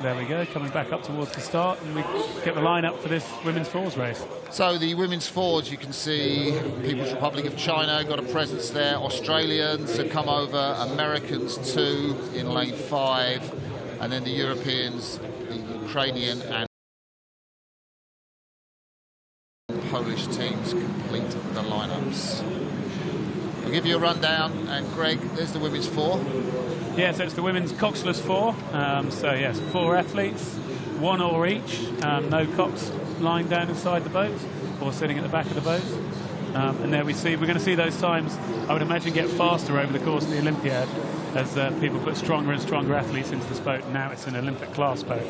There we go, coming back up towards the start, and we get the line up for this women's fours race. So the women's fours, you can see People's Republic of China got a presence there. Australians have come over, Americans too in lane 5, and then the Europeans, the Ukrainian and Polish teams complete the lineups. I'll give you a rundown, and Greg, there's the women's four. Yeah, so it's the women's coxless four. So yes, 4 athletes, 1 oar each, no cox lying down inside the boat or sitting at the back of the boat. And there we see, we're going to see those times, I would imagine, get faster over the course of the Olympiad as people put stronger and stronger athletes into this boat. Now it's an Olympic class boat.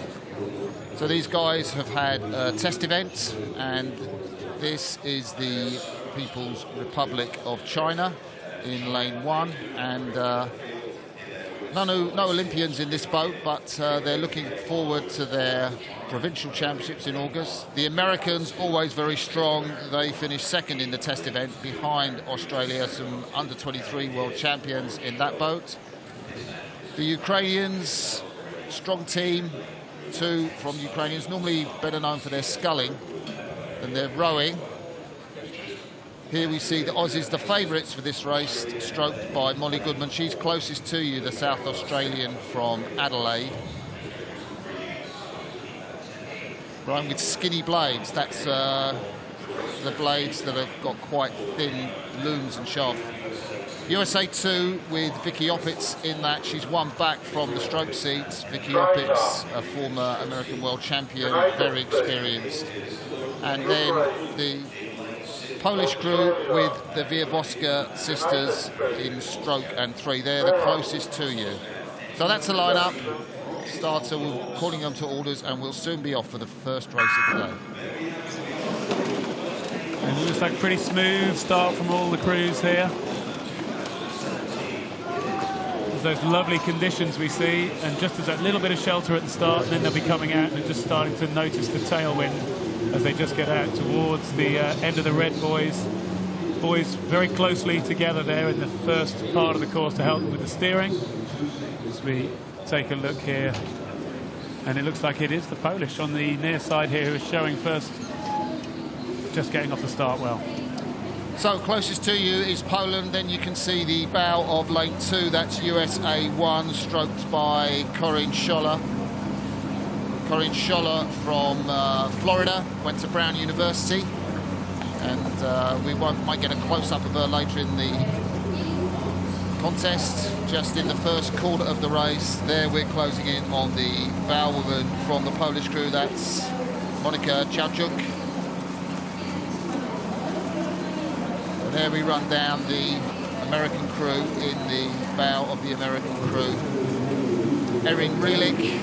So these guys have had a test event, and this is the People's Republic of China in lane 1, and no Olympians in this boat, but they're looking forward to their provincial championships in August. The Americans, always very strong. They finished second in the test event behind Australia, some under-23 world champions in that boat. The Ukrainians, strong team, 2 from the Ukrainians, normally better known for their sculling than their rowing. Here we see the Aussies, the favourites for this race, stroked by Molly Goodman. She's closest to you, the South Australian from Adelaide. Rowing with skinny blades. That's the blades that have got quite thin looms and shaft. USA 2 with Vicky Opitz in that. She's one back from the stroke seat. Vicky Opitz, a former American world champion, very experienced. And then the Polish crew with the Wielbowska sisters in stroke and 3. They're the closest to you. So that's the lineup. Starter, we're calling them to orders, and we'll soon be off for the first race of the day. And it looks like a pretty smooth start from all the crews here. There's those lovely conditions we see, and just as that little bit of shelter at the start, and then they'll be coming out and just starting to notice the tailwind as they just get out towards the end of the red buoys. Buoys very closely together there in the first part of the course to help them with the steering. As we take a look here, and it looks like it is the Polish on the near side here who is showing first, just getting off the start well. So closest to you is Poland. Then you can see the bow of lane 2. That's USA 1, stroked by Corinne Scholler. Corinne Scholler from Florida, went to Brown University, and we might get a close-up of her later in the contest. Just in the first quarter of the race, there we're closing in on the bow woman from the Polish crew. That's Monika Chałczuk. And there we run down the American crew in the bow of the American crew. Erin Relich.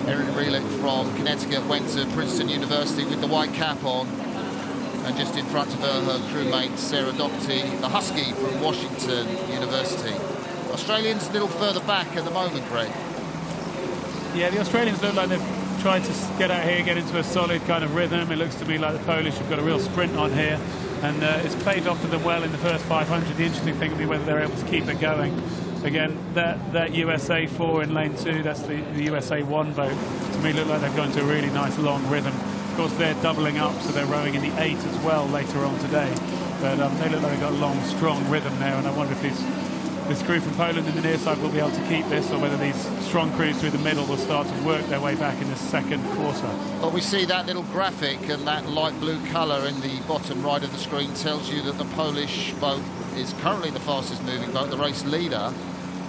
Erin Relich from Connecticut went to Princeton University with the white cap on, and just in front of her, her crewmate Sarah Doherty, the Husky from Washington University. Australians a little further back at the moment, Greg. Yeah, the Australians look like they've tried to get out here, get into a solid kind of rhythm. It looks to me like the Polish have got a real sprint on here, and it's played off to them well in the first 500. The interesting thing will be whether they're able to keep it going. Again, that USA 4 in lane 2, that's the USA 1 boat, to me look like they've gone to a really nice long rhythm. Of course, they're doubling up, so they're rowing in the 8 as well later on today. But they look like they've got a long, strong rhythm there, and I wonder if this crew from Poland in the near side will be able to keep this, or whether these strong crews through the middle will start to work their way back in the second quarter. Well, we see that little graphic, and that light blue colour in the bottom right of the screen tells you that the Polish boat is currently the fastest moving boat, the race leader.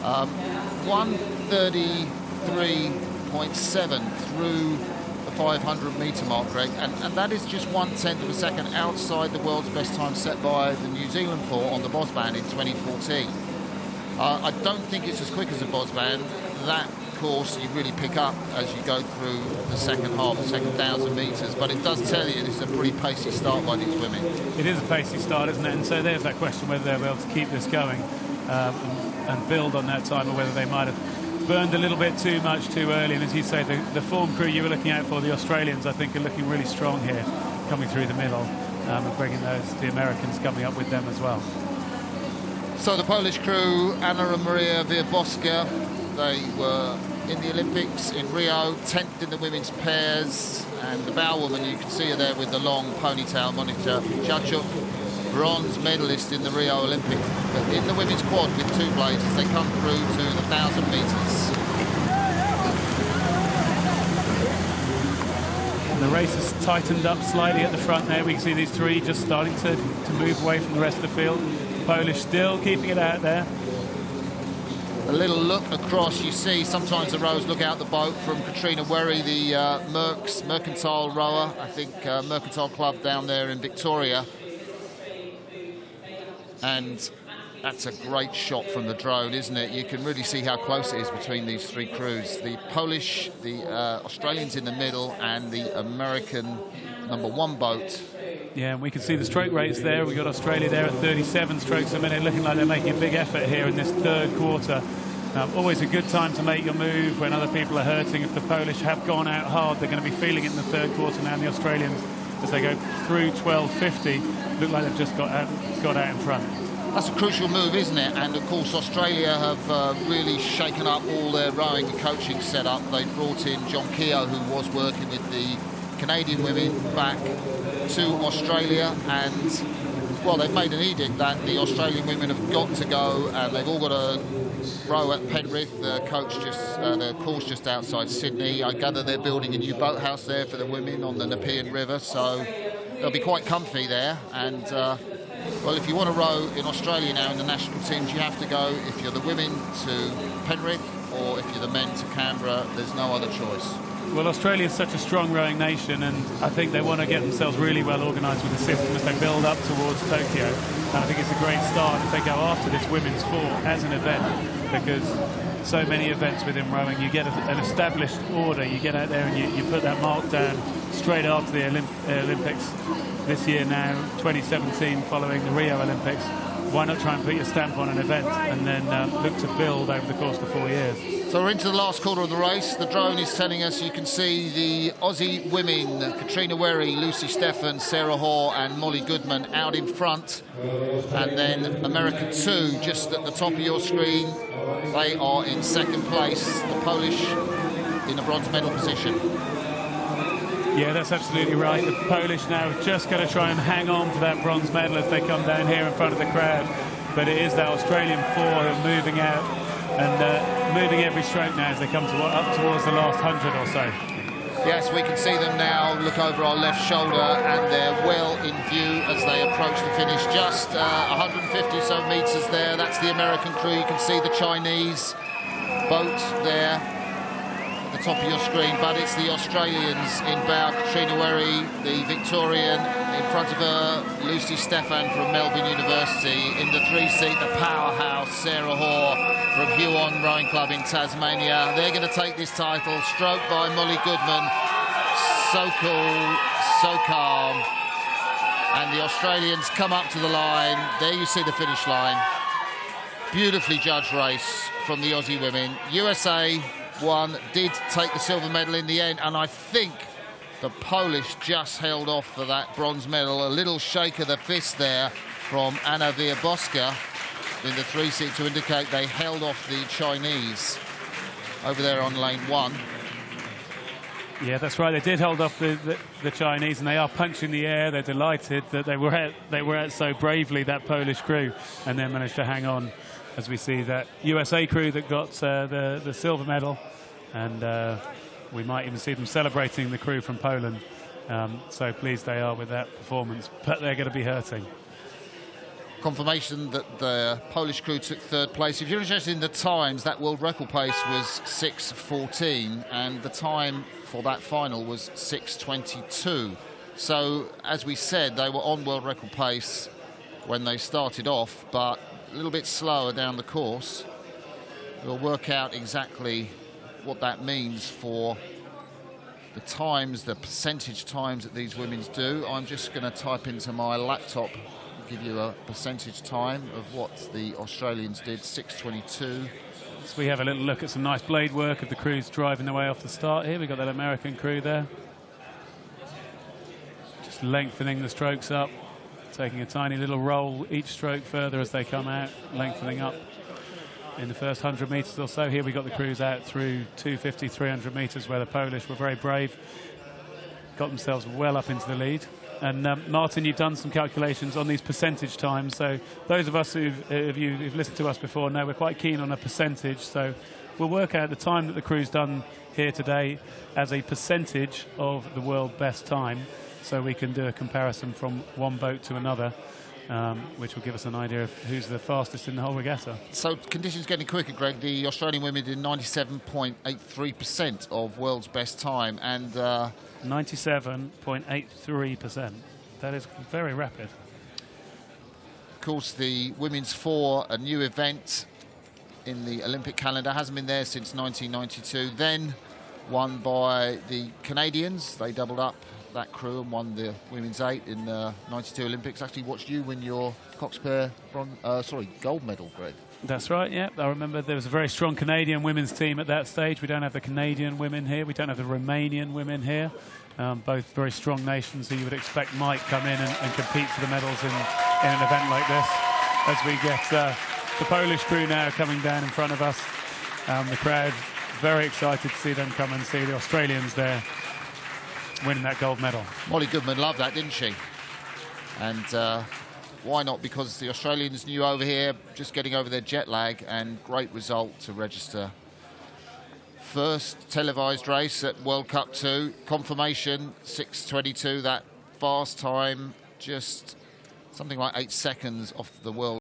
1:33.7 through the 500-metre mark, Greg, and that is just 1/10 of a second outside the world's best time set by the New Zealand 4 on the Bosman in 2014. I don't think it's as quick as the Bosman. That course you really pick up as you go through the second half, the second 1,000 metres, but it does tell you it's a pretty pacey start by these women. It is a pacey start, isn't it? And so there's that question whether they'll be able to keep this going and build on that time, or whether they might have burned a little bit too much too early. And as you say, the form crew you were looking out for, the Australians, I think, are looking really strong here, coming through the middle, and bringing the Americans coming up with them as well. So the Polish crew, Anna and Maria Wielbowska, they were in the Olympics in Rio, 10th in the women's pairs, and the bow woman, you can see her there with the long ponytail, Monica Chachuk, bronze medalist in the Rio Olympics. But in the women's quad with 2 blades as they come through to the 1,000 metres. The race has tightened up slightly at the front there. We can see these 3 just starting to move away from the rest of the field. Polish still keeping it out there. A little look across, you see sometimes the rowers look out the boat from Katrina Werry, the Mercantile rower, I think Mercantile Club down there in Victoria. And that's a great shot from the drone, isn't it? You can really see how close it is between these 3 crews. The Polish, the Australians in the middle, and the American #1 boat. Yeah, and we can see the stroke rates there. We've got Australia there at 37 strokes a minute, looking like they're making a big effort here in this 3rd quarter. Always a good time to make your move when other people are hurting. If the Polish have gone out hard, they're going to be feeling it in the 3rd quarter now. And the Australians, as they go through 12.50, look like they've just got out in front. That's a crucial move, isn't it? And of course Australia have really shaken up all their rowing and coaching setup. They brought in John Keogh, who was working with the Canadian women, back to Australia, and well, they've made an edict that the Australian women have got to go, and they've all got to row at Penrith, the course just outside Sydney. I gather they're building a new boathouse there for the women on the Nepean River, so they'll be quite comfy there. And well, if you want to row in Australia now in the national teams, you have to go, if you're the women, to Penrith, or if you're the men, to Canberra. There's no other choice. Well, Australia is such a strong rowing nation, and I think they want to get themselves really well organised with the system as they build up towards Tokyo. And I think it's a great start if they go after this women's 4 as an event, because so many events within rowing, you get an established order, you get out there and you put that mark down straight after the Olympics this year now, 2017, following the Rio Olympics. Why not try and put your stamp on an event and then look to build over the course of 4 years? So we're into the last quarter of the race. The drone is telling us, you can see the Aussie women, Katrina Werry, Lucy Stephan, Sarah Hoare and Molly Goodman out in front. And then American 2 just at the top of your screen. They are in 2nd place. The Polish in a bronze medal position. Yeah, that's absolutely right. The Polish now are just going to try and hang on for that bronze medal as they come down here in front of the crowd. But it is that Australian 4 who are moving out and moving every stroke now as they come up towards the last 100 or so. Yes, we can see them now look over our left shoulder, and they're well in view as they approach the finish. Just 150 so metres there. That's the American crew. You can see the Chinese boat there at the top of your screen, but it's the Australians in bow. Katrina Werry, the Victorian, in front of her, Lucy Stephan from Melbourne University. In the 3-seat, the powerhouse Sarah Hoare from Huon Rowing Club in Tasmania. They're going to take this title, stroked by Molly Goodman. So cool, so calm. And the Australians come up to the line. There you see the finish line. Beautifully judged race from the Aussie women. USA won, did take the silver medal in the end, and I think the Polish just held off for that bronze medal. A little shake of the fist there from Anna Wielboska in the 3-seat to indicate they held off the Chinese over there on lane 1. Yeah, that's right. They did hold off the Chinese, and they are punching the air. They're delighted that they were out so bravely, that Polish crew, and then managed to hang on, as we see that USA crew that got the silver medal, and we might even see them celebrating the crew from Poland. So pleased they are with that performance, but they're going to be hurting. Confirmation that the Polish crew took 3rd place. If you're interested in the times, that world record pace was 6:14, and the time for that final was 6:22. So, as we said, they were on world record pace when they started off, but a little bit slower down the course. We'll work out exactly what that means for the times, the percentage times that these women do. I'm just going to type into my laptop, give you a percentage time of what the Australians did, 6:22. So we have a little look at some nice blade work of the crews driving their way off the start here. We've got that American crew there. Just lengthening the strokes up, taking a tiny little roll each stroke further as they come out, lengthening up. in the first 100 metres or so. Here we got the crews out through 250, 300 metres, where the Polish were very brave, got themselves well up into the lead. And Martin, you've done some calculations on these percentage times. So those of us who've listened to us before know we're quite keen on a percentage. So we'll work out the time that the crew's done here today as a percentage of the world best time, so we can do a comparison from one boat to another, which will give us an idea of who's the fastest in the whole regatta. So conditions getting quicker, Greg. The Australian women did 97.83% of world's best time, and 97.83%. That is very rapid. Of course, the women's four, a new event in the Olympic calendar, hasn't been there since 1992. Then won by the Canadians. They doubled up that crew and won the women's 8 in the 92 Olympics. Actually watched you win your Cox Pair gold medal, Greg. That's right, yeah. I remember there was a very strong Canadian women's team at that stage. We don't have the Canadian women here. We don't have the Romanian women here. Both very strong nations who you would expect might come in and compete for the medals in an event like this. As we get the Polish crew now coming down in front of us. The crowd very excited to see them come and see the Australians there winning that gold medal. Molly Goodman loved that, didn't she? And why not? Because the Australians knew over here, just getting over their jet lag, and great result to register. First televised race at World Cup 2, confirmation 6:22, that fast time, just something like 8 seconds off the world's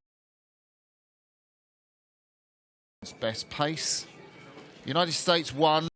best pace. United States won.